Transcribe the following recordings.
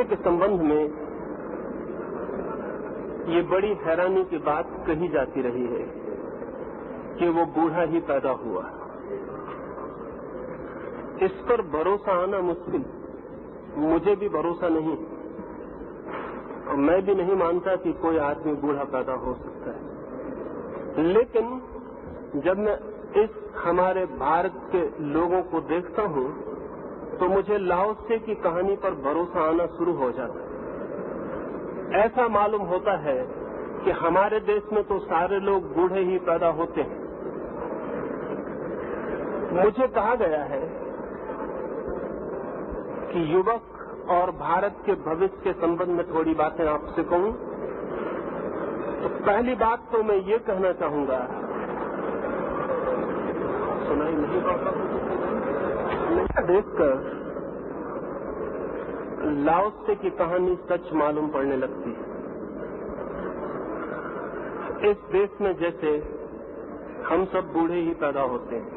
के संबंध में ये बड़ी हैरानी की बात कही जाती रही है कि वो बूढ़ा ही पैदा हुआ। इस पर भरोसा आना मुश्किल, मुझे भी भरोसा नहीं और मैं भी नहीं मानता कि कोई आदमी बूढ़ा पैदा हो सकता है। लेकिन जब मैं इस हमारे भारत के लोगों को देखता हूं तो मुझे लाओसे की कहानी पर भरोसा आना शुरू हो जाता है। ऐसा मालूम होता है कि हमारे देश में तो सारे लोग बूढ़े ही पैदा होते हैं। मुझे कहा गया है कि युवक और भारत के भविष्य के संबंध में थोड़ी बातें आपसे कहूं तो पहली बात तो मैं ये कहना चाहूंगा, सुनाई नहीं पाता, देखकर लाओसे की कहानी सच मालूम पड़ने लगती है। इस देश में जैसे हम सब बूढ़े ही पैदा होते हैं।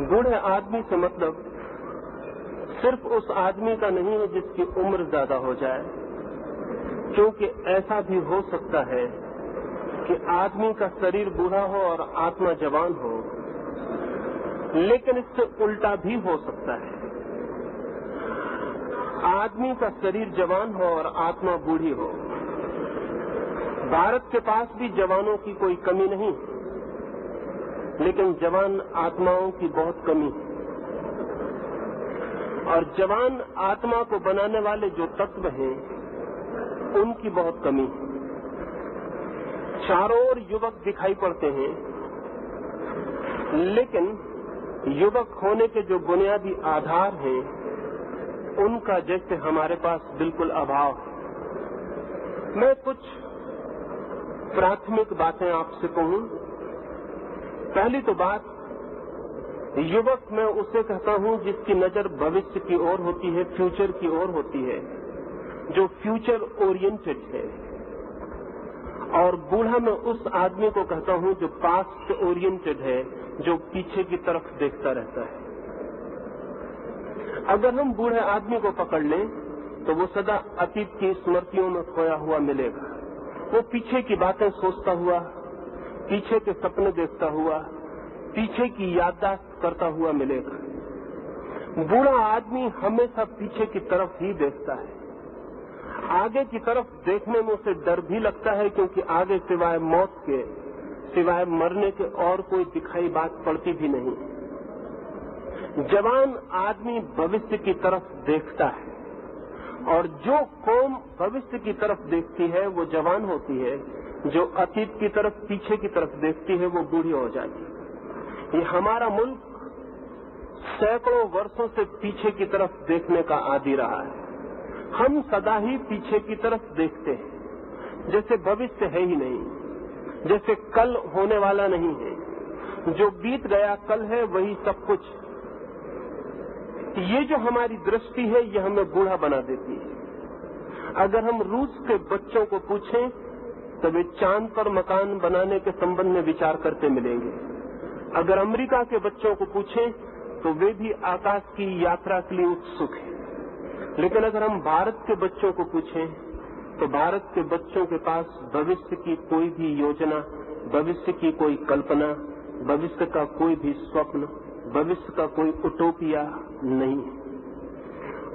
बूढ़े आदमी से मतलब सिर्फ उस आदमी का नहीं है जिसकी उम्र ज्यादा हो जाए, क्योंकि ऐसा भी हो सकता है कि आदमी का शरीर बूढ़ा हो और आत्मा जवान हो, लेकिन इससे उल्टा भी हो सकता है। आदमी का शरीर जवान हो और आत्मा बूढ़ी हो। भारत के पास भी जवानों की कोई कमी नहीं, लेकिन जवान आत्माओं की बहुत कमी है। और जवान आत्मा को बनाने वाले जो तत्व हैं, उनकी बहुत कमी है। चारों ओर युवक दिखाई पड़ते हैं, लेकिन युवक होने के जो बुनियादी आधार हैं, उनका जैसे हमारे पास बिल्कुल अभाव है। मैं कुछ प्राथमिक बातें आपसे कहूं। पहली तो बात, युवक मैं उसे कहता हूं जिसकी नजर भविष्य की ओर होती है, फ्यूचर की ओर होती है, जो फ्यूचर ओरिएंटेड है। और बूढ़ा मैं उस आदमी को कहता हूं जो पास्ट ओरिएंटेड है, जो पीछे की तरफ देखता रहता है। अगर हम बूढ़े आदमी को पकड़ लें तो वो सदा अतीत की स्मृतियों में खोया हुआ मिलेगा। वो पीछे की बातें सोचता हुआ, पीछे के सपने देखता हुआ, पीछे की याददाश्त करता हुआ मिलेगा। बूढ़ा आदमी हमेशा पीछे की तरफ ही देखता है। आगे की तरफ देखने में उसे डर भी लगता है, क्योंकि आगे सिवाय मौत के, सिवाय मरने के और कोई दिखाई बात पड़ती भी नहीं। जवान आदमी भविष्य की तरफ देखता है, और जो कौम भविष्य की तरफ देखती है वो जवान होती है, जो अतीत की तरफ, पीछे की तरफ देखती है वो बूढ़ी हो जाती है। ये हमारा मुल्क सैकड़ों वर्षों से पीछे की तरफ देखने का आदी रहा है। हम सदा ही पीछे की तरफ देखते हैं, जैसे भविष्य है ही नहीं, जैसे कल होने वाला नहीं है। जो बीत गया कल है वही सब कुछ। ये जो हमारी दृष्टि है ये हमें बूढ़ा बना देती है। अगर हम रूस के बच्चों को पूछें तो वे चांद पर मकान बनाने के संबंध में विचार करते मिलेंगे। अगर अमेरिका के बच्चों को पूछें तो वे भी आकाश की यात्रा के लिए उत्सुक हैं। लेकिन अगर हम भारत के बच्चों को पूछें तो भारत के बच्चों के पास भविष्य की कोई भी योजना, भविष्य की कोई कल्पना, भविष्य का कोई भी स्वप्न, भविष्य का कोई उटोपिया नहीं है।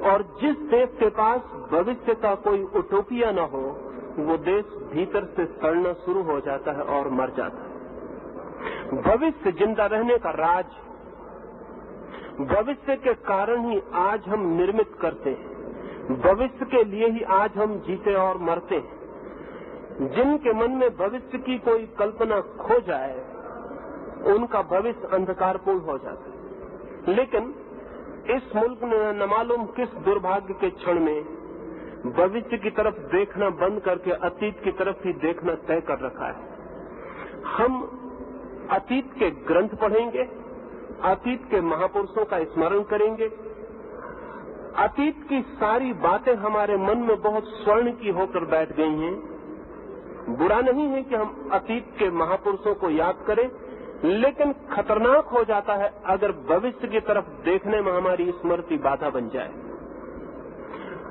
और जिस देश के पास भविष्य का कोई उटोपिया न हो, वो देश भीतर से सड़ना शुरू हो जाता है और मर जाता है। भविष्य जिंदा रहने का राज, भविष्य के कारण ही आज हम निर्मित करते हैं, भविष्य के लिए ही आज हम जीते और मरते हैं। जिनके मन में भविष्य की कोई कल्पना खो जाए, उनका भविष्य अंधकारपूर्ण हो जाता है। लेकिन इस मुल्क ने न मालूम किस दुर्भाग्य के क्षण में भविष्य की तरफ देखना बंद करके अतीत की तरफ ही देखना तय कर रखा है। हम अतीत के ग्रंथ पढ़ेंगे, अतीत के महापुरुषों का स्मरण करेंगे, अतीत की सारी बातें हमारे मन में बहुत स्वर्ण की होकर बैठ गई हैं। बुरा नहीं है कि हम अतीत के महापुरुषों को याद करें, लेकिन खतरनाक हो जाता है अगर भविष्य की तरफ देखने में हमारी स्मृति बाधा बन जाए।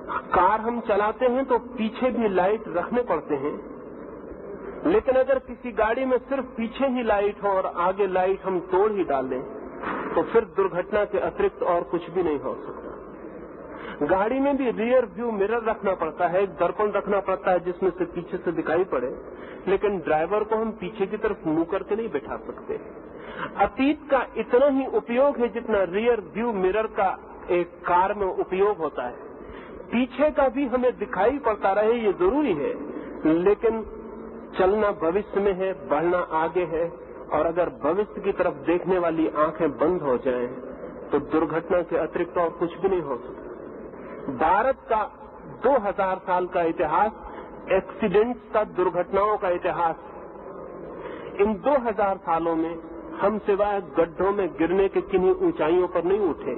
कार हम चलाते हैं तो पीछे भी लाइट रखने पड़ते हैं, लेकिन अगर किसी गाड़ी में सिर्फ पीछे ही लाइट हो और आगे लाइट हम तोड़ ही डालें तो फिर दुर्घटना के अतिरिक्त और कुछ भी नहीं हो सकता। गाड़ी में भी रियर व्यू मिरर रखना पड़ता है, एक दर्पण रखना पड़ता है जिसमें से पीछे से दिखाई पड़े, लेकिन ड्राइवर को हम पीछे की तरफ मुंह करके नहीं बैठा सकते। अतीत का इतना ही उपयोग है जितना रियर व्यू मिरर का एक कार में उपयोग होता है। पीछे का भी हमें दिखाई पड़ता रहे ये जरूरी है, लेकिन चलना भविष्य में है, बढ़ना आगे है, और अगर भविष्य की तरफ देखने वाली आंखें बंद हो जाएं तो दुर्घटना के अतिरिक्त और कुछ भी नहीं हो सकता। भारत का 2000 साल का इतिहास एक्सीडेंट्स का, दुर्घटनाओं का इतिहास। इन 2000 सालों में हम सिवाय गड्ढों में गिरने के किन्हीं ऊंचाइयों पर नहीं उठे।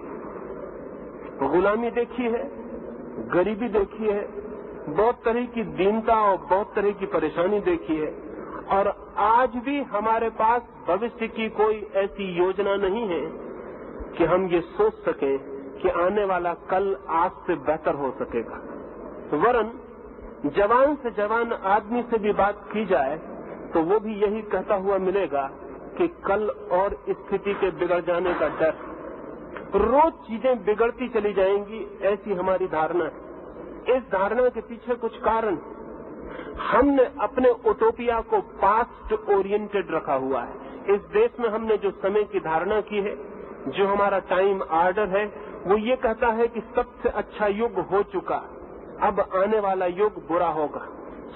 गुलामी देखी है, गरीबी देखी है, बहुत तरह की दीनता और बहुत तरह की परेशानी देखी है, और आज भी हमारे पास भविष्य की कोई ऐसी योजना नहीं है कि हम ये सोच सकें कि आने वाला कल आज से बेहतर हो सकेगा। वरन जवान से जवान आदमी से भी बात की जाए तो वो भी यही कहता हुआ मिलेगा कि कल और स्थिति के बिगड़ जाने का डर, रोज चीजें बिगड़ती चली जाएंगी, ऐसी हमारी धारणा है। इस धारणा के पीछे कुछ कारण, हमने अपने उटोपिया को पास्ट ओरिएंटेड रखा हुआ है। इस देश में हमने जो समय की धारणा की है, जो हमारा टाइम ऑर्डर है, वो ये कहता है कि सबसे अच्छा युग हो चुका, अब आने वाला युग बुरा होगा।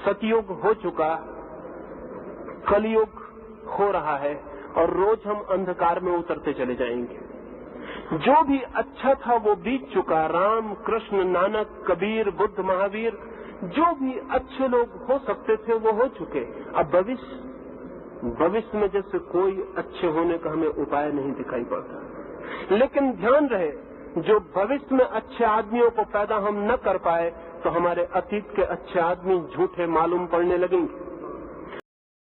सतयुग हो चुका, कलयुग हो रहा है, और रोज हम अंधकार में उतरते चले जाएंगे। जो भी अच्छा था वो बीत चुका। राम, कृष्ण, नानक, कबीर, बुद्ध, महावीर, जो भी अच्छे लोग हो सकते थे वो हो चुके। अब भविष्य में जैसे कोई अच्छे होने का हमें उपाय नहीं दिखाई पड़ता। लेकिन ध्यान रहे, जो भविष्य में अच्छे आदमियों को पैदा हम न कर पाए तो हमारे अतीत के अच्छे आदमी झूठे मालूम पड़ने लगेंगे।